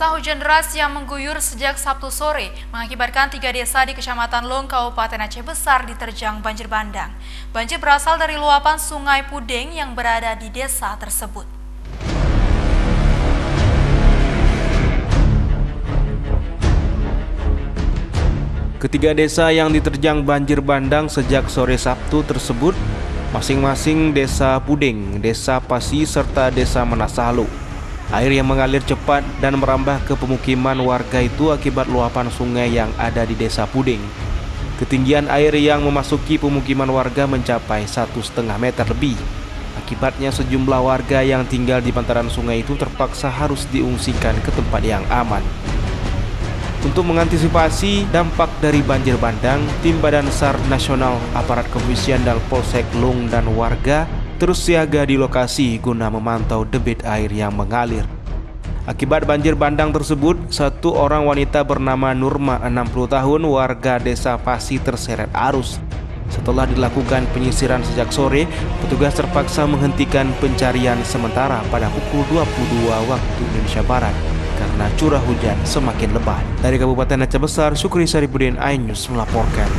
Pemirsa, hujan deras yang mengguyur sejak Sabtu sore mengakibatkan 3 desa di Kecamatan Long, Kabupaten Aceh Besar diterjang banjir bandang. Banjir berasal dari luapan Sungai Pudeng yang berada di desa tersebut. Ketiga desa yang diterjang banjir bandang sejak sore Sabtu tersebut masing-masing Desa Pudeng, Desa Pasi, serta Desa Menasalu. Air yang mengalir cepat dan merambah ke pemukiman warga itu akibat luapan sungai yang ada di Desa Pudeng. Ketinggian air yang memasuki pemukiman warga mencapai 1,5 meter lebih. Akibatnya sejumlah warga yang tinggal di bantaran sungai itu terpaksa harus diungsikan ke tempat yang aman. Untuk mengantisipasi dampak dari banjir bandang, tim Badan SAR Nasional, aparat kepolisian dan Polsek Long dan warga terus siaga di lokasi guna memantau debit air yang mengalir. Akibat banjir bandang tersebut, satu orang wanita bernama Nurma, 60 tahun, warga Desa Pasi terseret arus. Setelah dilakukan penyisiran sejak sore, petugas terpaksa menghentikan pencarian sementara pada pukul 22 waktu Indonesia Barat karena curah hujan semakin lebat. Dari Kabupaten Aceh Besar, Syukri Saripudin, iNews melaporkan.